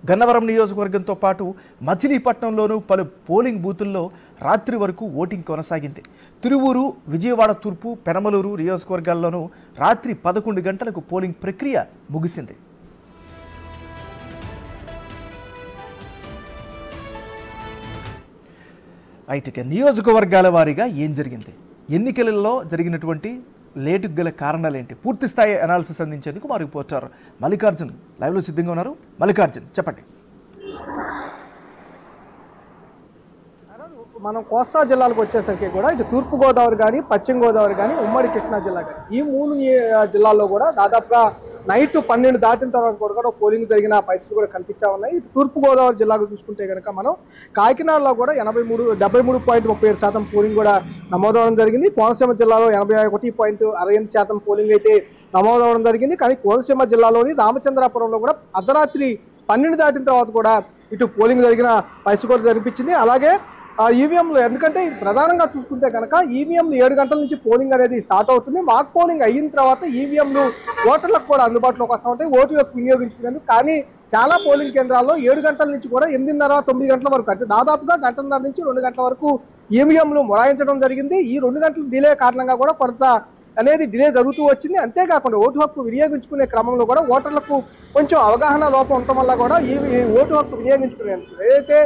గన్నవరం నియోజకవర్గంతో పాటు మచిలీపట్నంలోనూ పలు పోలింగ్ బూతుల్లో రాత్రి వరకు ఓటింగ్ కొనసాగింది. తిరువూరు, విజయవాడ తూర్పు, పెనమలూరు నియోజకవర్గాల్లోనూ రాత్రి 11 గంటలకు పోలింగ్ ప్రక్రియ ముగిసింది. అయితే నియోజకవర్గాల వారీగా ఏం జరిగింది, ఎన్నికలలో జరిగినటువంటి లేటుకు గల కారణాలేంటి, పూర్తి స్థాయి అనాలిసిస్ అందించేందుకు మా రిపోర్టర్ మల్లికార్జున్ లైవ్లో సిద్ధంగా ఉన్నారు. మల్లికార్జున్, చెప్పండి. మనం కోస్తా జిల్లాలకు వచ్చేసరికి కూడా ఇటు తూర్పు గోదావరి కానీ, పశ్చిమ గోదావరి కానీ, ఉమ్మడి కృష్ణా జిల్లా కానీ ఈ 3 జిల్లాల్లో కూడా దాదాపుగా నైట్ 12 దాటిన తర్వాత కూడా పోలింగ్ జరిగిన పరిస్థితులు కూడా కనిపించా ఉన్నాయి. ఇటు తూర్పు గోదావరి జిల్లాకు చూసుకుంటే కనుక మనం కాకినాడలో కూడా 73.37% పోలింగ్ కూడా నమోదవడం జరిగింది. కోనసీమ జిల్లాలో 81.68% పోలింగ్ అయితే నమోదవడం జరిగింది. కానీ కోనసీమ జిల్లాలోని రామచంద్రాపురంలో కూడా అర్ధరాత్రి 12 దాటిన తర్వాత కూడా ఇటు పోలింగ్ జరిగిన పరిస్థితి కూడా కనిపించింది. అలాగే ఈవీఎంలు, ఎందుకంటే ఇది ప్రధానంగా చూసుకుంటే కనుక ఈవీఎంలు 7 గంటల నుంచి పోలింగ్ అనేది స్టార్ట్ అవుతుంది. మాక్ పోలింగ్ అయిన తర్వాత ఈవీఎంలు ఓటర్లకు కూడా అందుబాటులోకి వస్తూ ఉంటాయి ఓటు యొక్క వినియోగించుకునేందుకు. కానీ చాలా పోలింగ్ కేంద్రాల్లో 7 గంటల నుంచి కూడా 8:30-9 గంటల వరకు, అంటే దాదాపుగా 1:30 నుంచి 2 గంటల వరకు ఈవీఎంలు మొరాయించడం జరిగింది. ఈ 2 గంటల డిలే కారణంగా కూడా కొంత అనేది డిలే జరుగుతూ వచ్చింది. అంతేకాకుండా ఓటు హక్కు వినియోగించుకునే క్రమంలో కూడా ఓటర్లకు కొంచెం అవగాహన లోపం ఉండటం వల్ల కూడా ఈ ఓటు హక్కు వినియోగించుకునేందుకు ఏదైతే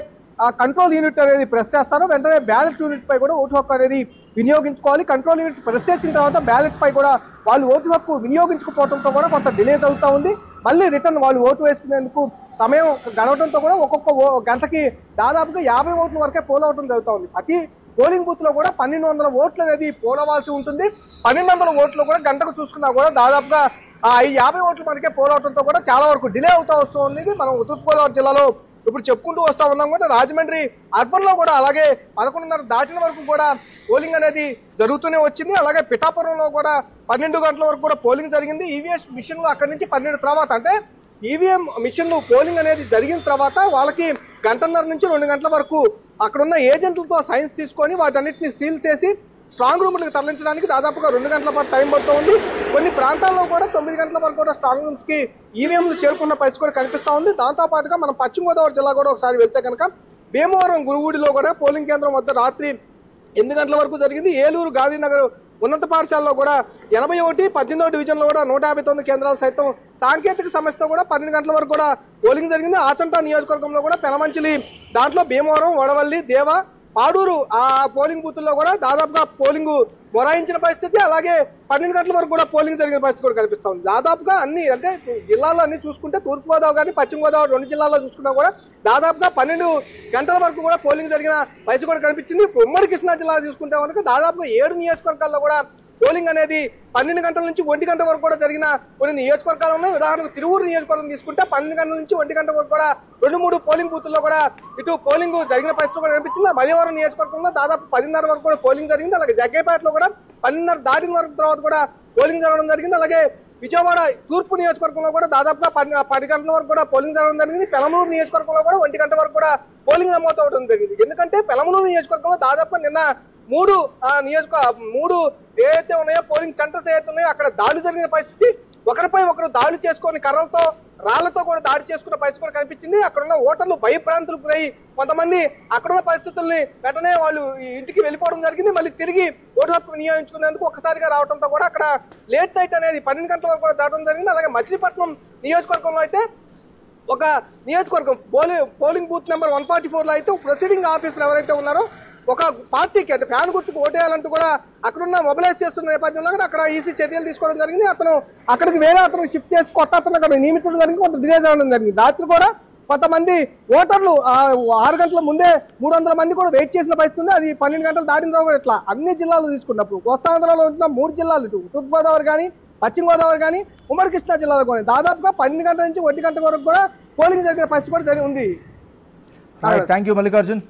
కంట్రోల్ యూనిట్ అనేది ప్రెస్ చేస్తారో వెంటనే బ్యాలెట్ యూనిట్ పై కూడా ఓటు హక్కు అనేది వినియోగించుకోవాలి. కంట్రోల్ యూనిట్ ప్రెస్ చేసిన తర్వాత బ్యాలెట్ పై కూడా వాళ్ళు ఓటు హక్కు వినియోగించుకోవడంతో కూడా కొంత డిలే జరుగుతూ ఉంది. మళ్ళీ రిటర్న్ వాళ్ళు ఓటు వేసుకునేందుకు సమయం గడవడంతో కూడా ఒక్కొక్క గంటకి దాదాపుగా 50 ఓట్ల వరకే పోల్ అవడం జరుగుతూ ఉంది. ప్రతి పోలింగ్ బూత్ లో కూడా 1200 ఓట్లు అనేది పోల్ అవ్వాల్సి ఉంటుంది. 1200 ఓట్లు కూడా గంటకు చూసుకున్నా కూడా దాదాపుగా 50 ఓట్లు మనకే పోల్ అవడంతో కూడా చాలా వరకు డిలే అవుతూ వస్తుంది. మనం తూర్పుగోదావరి జిల్లాలో ఇప్పుడు చెప్పుకుంటూ వస్తా ఉన్నాం కూడా రాజమండ్రి అర్బన్ లో కూడా అలాగే 11:30 దాటిన వరకు కూడా పోలింగ్ అనేది జరుగుతూనే వచ్చింది. అలాగే పిఠాపురంలో కూడా 12 గంటల వరకు కూడా పోలింగ్ జరిగింది. ఈవీఎస్ మిషన్లు అక్కడి నుంచి 12 తర్వాత, అంటే ఈవీఎం మిషన్లు పోలింగ్ అనేది జరిగిన తర్వాత వాళ్ళకి 1:30 నుంచి 2 గంటల వరకు అక్కడున్న ఏజెంట్లతో సైన్స్ తీసుకొని వాటన్నిటిని సీల్ చేసి స్ట్రాంగ్ రూమ్లకు తరలించడానికి దాదాపుగా 2 గంటల పాటు టైం పడుతూ ఉంది. కొన్ని ప్రాంతాల్లో కూడా 9 గంటల వరకు కూడా స్ట్రాంగ్ రూమ్స్ కి ఈవీఎంలు చేరుకున్న పరిస్థితి కూడా కనిపిస్తా ఉంది. దాంతో పాటుగా మనం పశ్చిమ గోదావరి జిల్లా కూడా ఒకసారి వెళ్తే కనుక భీమవరం గురుగూడిలో కూడా పోలింగ్ కేంద్రం వద్ద రాత్రి 8 గంటల వరకు జరిగింది. ఏలూరు గాంధీనగర్ ఉన్నత పాఠశాలలో కూడా 81, 18వ డివిజన్ లో కూడా 159 కేంద్రాలు సైతం సాంకేతిక సమస్యతో కూడా 12 గంటల వరకు కూడా పోలింగ్ జరిగింది. ఆచంట నియోజకవర్గంలో కూడా పెనమంచిలి, దాంట్లో భీమవరం, వడవల్లి, దేవ, పాడూరు ఆ పోలింగ్ బూతుల్లో కూడా దాదాపుగా పోలింగ్ మొరాయించిన పరిస్థితి, అలాగే 12 గంటల వరకు కూడా పోలింగ్ జరిగిన పరిస్థితి కూడా కనిపిస్తా ఉంది. దాదాపుగా అన్ని, అంటే జిల్లాలో అన్ని చూసుకుంటే తూర్పు గోదావరి కానీ పశ్చిమ గోదావరి 2 జిల్లాల్లో చూసుకున్నా కూడా దాదాపుగా 12 గంటల వరకు కూడా పోలింగ్ జరిగిన పరిస్థితి కూడా కనిపించింది. ఉమ్మడి కృష్ణా జిల్లా చూసుకుంటే కనుక దాదాపుగా 7 నియోజకవర్గాల్లో కూడా పోలింగ్ అనేది 12 గంటల నుంచి 1 గంట వరకు కూడా జరిగిన కొన్ని నియోజకవర్గాలు ఉన్నాయి. ఉదాహరణకు తిరువూరు నియోజకవర్గం తీసుకుంటే 12 గంటల నుంచి 1 గంట వరకు కూడా 2-3 పోలింగ్ బూతుల్లో కూడా ఇటు పోలింగ్ జరిగిన పరిస్థితి కూడా కనిపించింది. మలివరం నియోజకవర్గంలో దాదాపు 10:30 వరకు కూడా పోలింగ్ జరిగింది. అలాగే జగ్గైపేటలో కూడా 12:30 దాటిన వరకు తర్వాత కూడా పోలింగ్ జరగడం జరిగింది. అలాగే విజయవాడ తూర్పు నియోజకవర్గంలో కూడా దాదాపుగా 10 గంటల వరకు కూడా పోలింగ్ జరగడం జరిగింది. పెనమలూరు నియోజకవర్గంలో కూడా 1 గంట వరకు కూడా పోలింగ్ నమోదు అవడం జరిగింది. ఎందుకంటే పెనమలూరు నియోజకవర్గంలో దాదాపుగా నిన్న 3 ఏదైతే ఉన్నాయో పోలింగ్ సెంటర్స్ ఏదైతే ఉన్నాయో అక్కడ దాడులు జరిగిన పరిస్థితి, ఒకరిపై ఒకరు దాడులు చేసుకొని కర్రలతో, రాళ్లతో కూడా దాడి చేసుకున్న పరిస్థితి కూడా కనిపించింది. అక్కడున్న ఓటర్లు భయభ్రాంతులకు గురై కొంతమంది అక్కడున్న పరిస్థితుల్ని వెంటనే వాళ్ళు ఇంటికి వెళ్ళిపోవడం జరిగింది. మళ్ళీ తిరిగి ఓటు హక్కు వినియోగించుకునేందుకు ఒక్కసారిగా రావడంతో కూడా అక్కడ లేట్ నైట్ అనేది 12 గంటల వరకు కూడా దాటడం జరిగింది. అలాగే మచిలీపట్నం నియోజకవర్గంలో అయితే ఒక నియోజకవర్గం పోలింగ్ బూత్ నెంబర్ 144 లో అయితే ప్రొసీడింగ్ ఆఫీసర్ ఎవరైతే ఉన్నారో ఒక పార్టీకి, అంటే ఫ్యాన్ గుర్తుకు ఓటేయాలంటూ కూడా అక్కడున్న మొబిలైజ్ చేస్తున్న నేపథ్యంలో కూడా అక్కడ ఈసీ చర్యలు తీసుకోవడం జరిగింది. అతను అక్కడికి వేరే అతను షిఫ్ట్ చేసి కొత్త అతను అక్కడ నియమించడం జరిగింది. కొంత డిలే జరగడం జరిగింది. రాత్రి కూడా కొంతమంది ఓటర్లు 6 గంటల ముందే 300 మంది కూడా వెయిట్ చేసిన పరిస్థితి ఉంది. అది 12 గంటలు దాటిన తర్వాత ఇట్లా అన్ని జిల్లాలు తీసుకున్నప్పుడు కోస్తాంధ్రలో ఉన్న 3 జిల్లాలు, ఇటు తూర్పుగోదావరి కానీ, పశ్చిమ గోదావరి కానీ, ఉమ్మడి కృష్ణా జిల్లాలో కానీ దాదాపుగా 12 గంటల నుంచి 1 గంట వరకు కూడా పోలింగ్ జరిగే పరిస్థితి కూడా ఉంది. Thank you Mallikarjun.